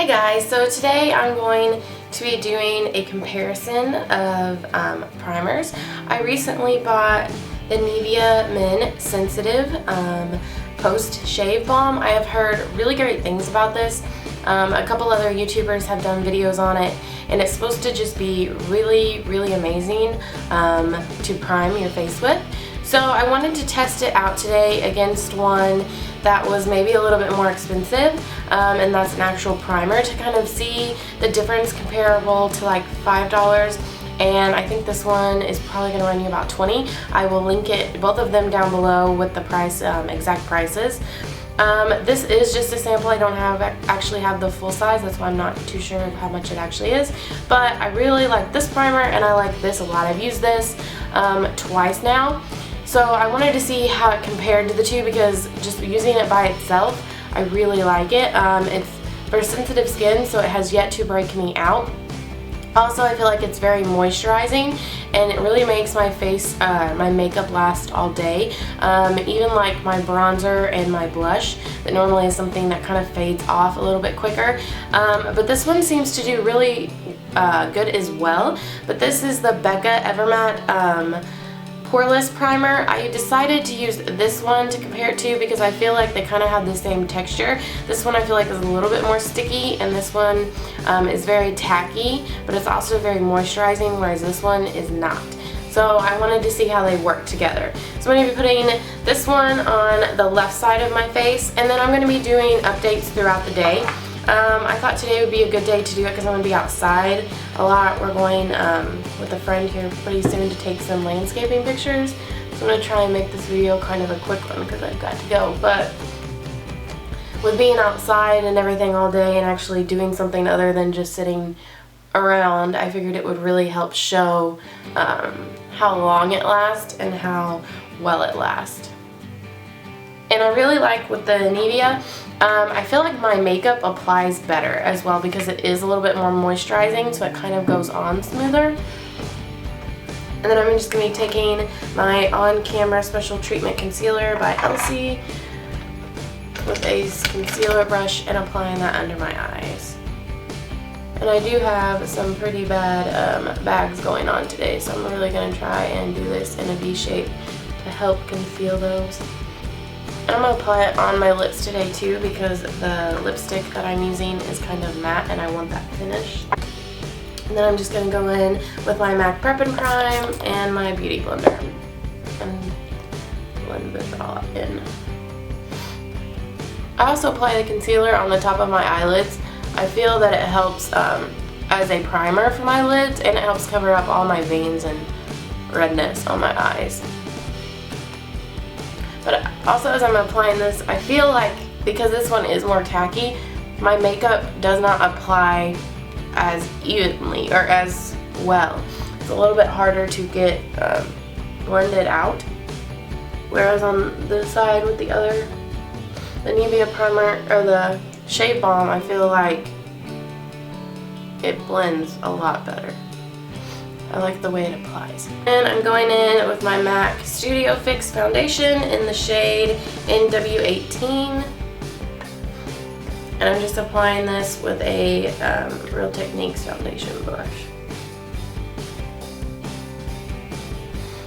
Hey guys, so today I'm going to be doing a comparison of primers. I recently bought the Nivea Men Sensitive Post Shave Balm. I have heard really great things about this. A couple other YouTubers have done videos on it, and it's supposed to just be really amazing to prime your face with. So I wanted to test it out today against one that was maybe a little bit more expensive, and that's an actual primer, to kind of see the difference comparable to like $5, and I think this one is probably going to run you about $20. I will link it, both of them, down below with the price, exact prices. This is just a sample. I don't actually have the full size, that's why I'm not too sure of how much it actually is, but I really like this primer and I like this a lot. I've used this twice now. So I wanted to see how it compared to the two, because just using it by itself, I really like it. It's for sensitive skin, so it has yet to break me out. Also, I feel like it's very moisturizing, and it really makes my face, my makeup last all day. Even like my bronzer and my blush, that normally is something that kind of fades off a little bit quicker. But this one seems to do really good as well. But this is the Becca Evermatte Poreless Primer. I decided to use this one to compare it to because I feel like they kind of have the same texture. This one I feel like is a little bit more sticky, and this one is very tacky, but it's also very moisturizing, whereas this one is not. So I wanted to see how they work together. So I'm going to be putting this one on the left side of my face, and then I'm going to be doing updates throughout the day. I thought today would be a good day to do it because I'm going to be outside a lot. We're going with a friend here pretty soon to take some landscaping pictures. So I'm going to try and make this video kind of a quick one because I've got to go. But with being outside and everything all day and actually doing something other than just sitting around, I figured it would really help show how long it lasts and how well it lasts. And I really like with the Nivea, I feel like my makeup applies better as well because it is a little bit more moisturizing, so it kind of goes on smoother. And then I'm just going to be taking my On Camera Special Treatment Concealer by Elsie with a concealer brush and applying that under my eyes. And I do have some pretty bad bags going on today, so I'm really going to try and do this in a V shape to help conceal those. And I'm going to apply it on my lips today too, because the lipstick that I'm using is kind of matte and I want that finish. And then I'm just going to go in with my MAC Prep and Prime and my Beauty Blender and blend this all in. I also apply the concealer on the top of my eyelids. I feel that it helps as a primer for my lids, and it helps cover up all my veins and redness on my eyes. But also, as I'm applying this, I feel like because this one is more tacky, my makeup does not apply as evenly or as well. It's a little bit harder to get blended out. Whereas on this side with the Nivea primer or the Shave Balm, I feel like it blends a lot better. I like the way it applies. And I'm going in with my MAC Studio Fix foundation in the shade NW18. And I'm just applying this with a Real Techniques foundation brush.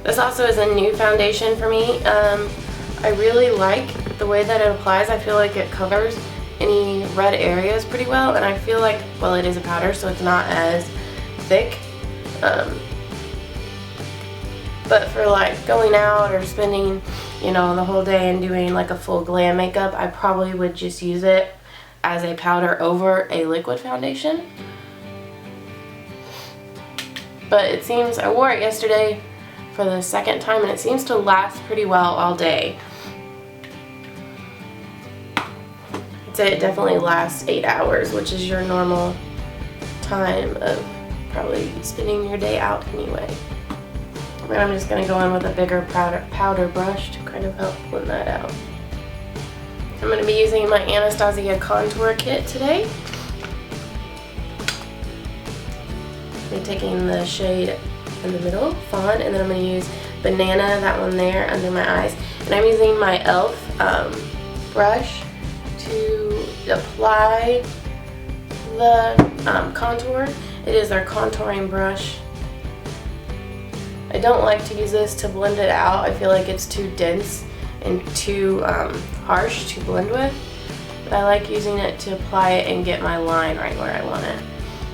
This also is a new foundation for me. I really like the way that it applies. I feel like it covers any red areas pretty well, and I feel like, well, it is a powder, so it's not as thick. But for like going out or spending, you know, the whole day and doing like a full glam makeup, I probably would just use it as a powder over a liquid foundation. But it seems, I wore it yesterday for the second time, and it seems to last pretty well all day. I'd say it definitely lasts 8 hours, which is your normal time of probably spending your day out anyway. And I'm just going to go in with a bigger powder brush to kind of help blend that out. I'm going to be using my Anastasia contour kit today. I'm taking the shade in the middle, Fawn, and then I'm going to use Banana, that one there, under my eyes. And I'm using my e.l.f. Brush to apply the contour, it is our contouring brush. I don't like to use this to blend it out. I feel like it's too dense and too harsh to blend with. But I like using it to apply it and get my line right where I want it.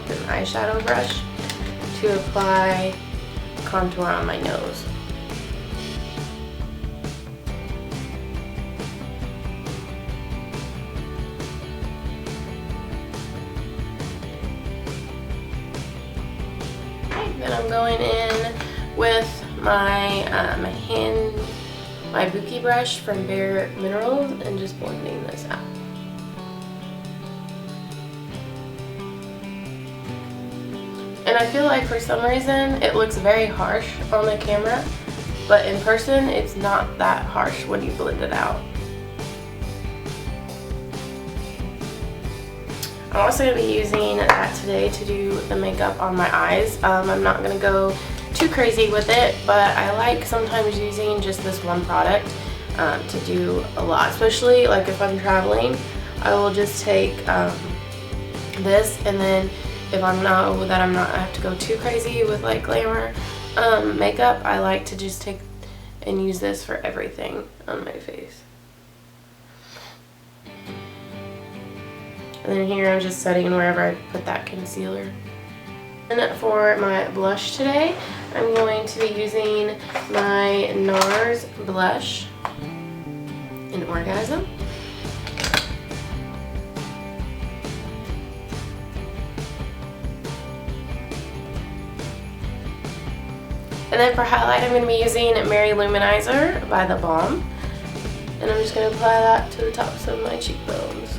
With an eyeshadow brush to apply contour on my nose. Then I'm going in with my my Buki brush from Bare Minerals and just blending this out. And I feel like for some reason it looks very harsh on the camera, but in person it's not that harsh when you blend it out. I'm also going to be using that today to do the makeup on my eyes. I'm not going to go too crazy with it, but I like sometimes using just this one product to do a lot, especially like if I'm traveling. I will just take this, and then if I know that I have to go too crazy with like glamour makeup, I like to just take and use this for everything on my face. And then here I'm just setting wherever I put that concealer. And for my blush today, I'm going to be using my NARS blush in Orgasm. And then for highlight, I'm going to be using Mary Luminizer by the Balm. And I'm just going to apply that to the tops of my cheekbones.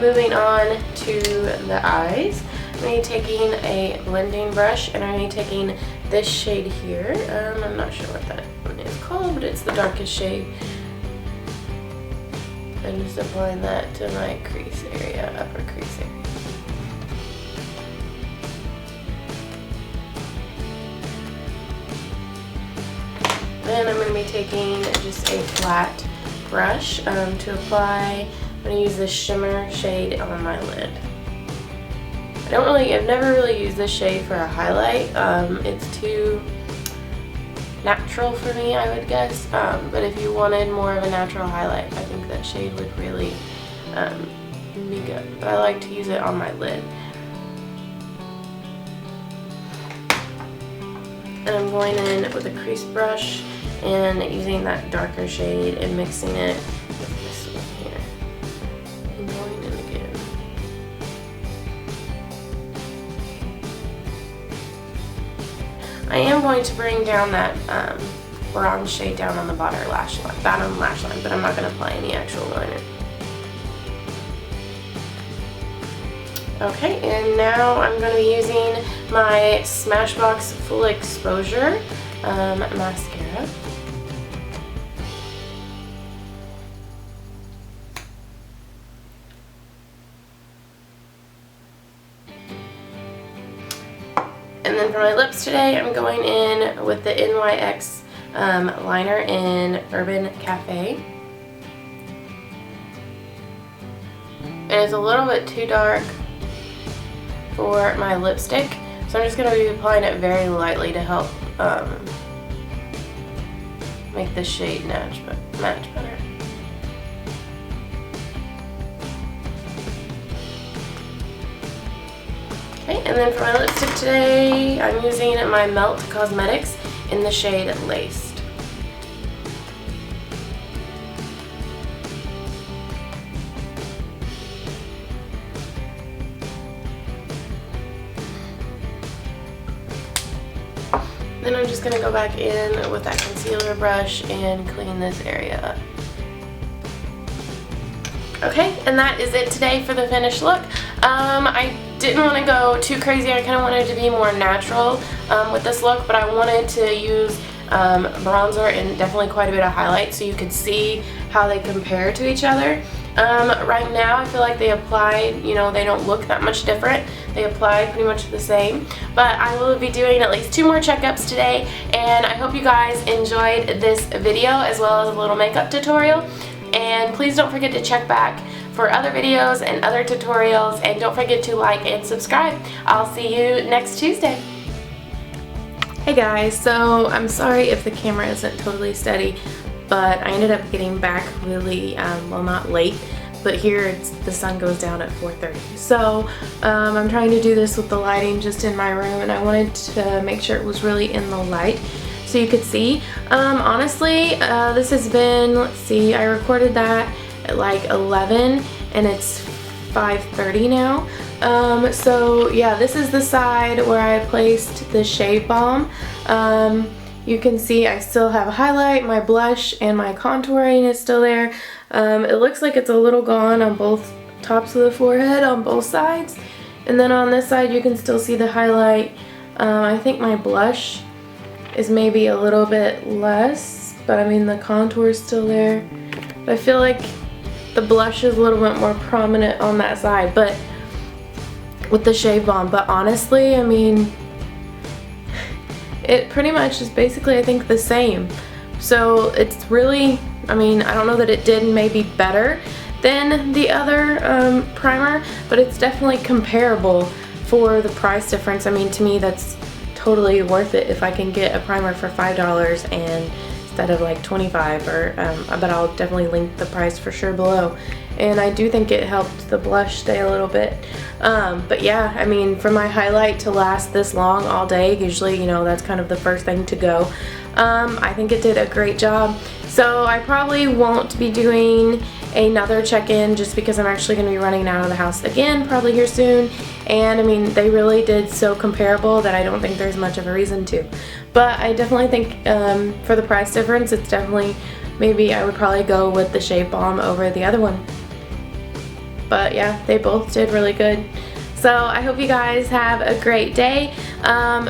Moving on to the eyes, I'm going to be taking a blending brush, and I'm going to be taking this shade here. I'm not sure what that one is called, but it's the darkest shade. I'm just applying that to my crease area, upper crease area. Then I'm going to be taking just a flat brush to apply. I'm going to use this shimmer shade on my lid. I've never really used this shade for a highlight. It's too natural for me, I would guess. But if you wanted more of a natural highlight, I think that shade would really be good. But I like to use it on my lid. And I'm going in with a crease brush and using that darker shade and mixing it with this one here. And going in again. I am going to bring down that bronze shade down on the bottom lash line, but I'm not going to apply any actual liner. Okay, and now I'm going to be using my Smashbox Full Exposure mascara. And then for my lips today, I'm going in with the NYX liner in Urban Cafe. And it's a little bit too dark for my lipstick, so I'm just going to be applying it very lightly to help make the shade match better. Okay, and then for my lipstick today, I'm using my Melt Cosmetics in the shade Laced. Then I'm just going to go back in with that concealer brush and clean this area up. Okay, and that is it today for the finished look. I didn't want to go too crazy. I kind of wanted to be more natural with this look, but I wanted to use bronzer and definitely quite a bit of highlight, so you could see how they compare to each other. Right now I feel like they applied, you know, they don't look that much different. They applied pretty much the same, but I will be doing at least 2 more checkups today, and I hope you guys enjoyed this video as well as a little makeup tutorial. And please don't forget to check back for other videos and other tutorials, and don't forget to like and subscribe. I'll see you next Tuesday. Hey guys, so I'm sorry if the camera isn't totally steady, but I ended up getting back really, well, not late, but here the sun goes down at 4:30. So I'm trying to do this with the lighting just in my room, and I wanted to make sure it was really in the light so you could see. Honestly, this has been, let's see, I recorded that at like 11 and it's 5:30 now. So yeah, this is the side where I placed the shave balm. You can see I still have a highlight, my blush, and my contouring is still there. It looks like it's a little gone on both tops of the forehead on both sides. And then on this side you can still see the highlight. I think my blush is maybe a little bit less, but I mean the contour is still there. But I feel like the blush is a little bit more prominent on that side, but with the shave balm. But honestly, I mean, it pretty much is basically, I think, the same. So it's really, I mean, I don't know that it did maybe better than the other primer, but it's definitely comparable for the price difference. I mean, to me, that's totally worth it if I can get a primer for $5 and instead of like $25, or but I'll definitely link the price for sure below. And I do think it helped the blush stay a little bit. But yeah, I mean, for my highlight to last this long all day, usually, you know, that's kind of the first thing to go. I think it did a great job. So I probably won't be doing another check-in just because I'm actually going to be running out of the house again probably here soon. And I mean, they really did so comparable that I don't think there's much of a reason to. But I definitely think for the price difference, it's definitely, maybe I would probably go with the shave balm over the other one. But yeah, they both did really good. So I hope you guys have a great day.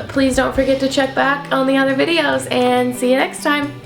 Please don't forget to check back on the other videos, and see you next time.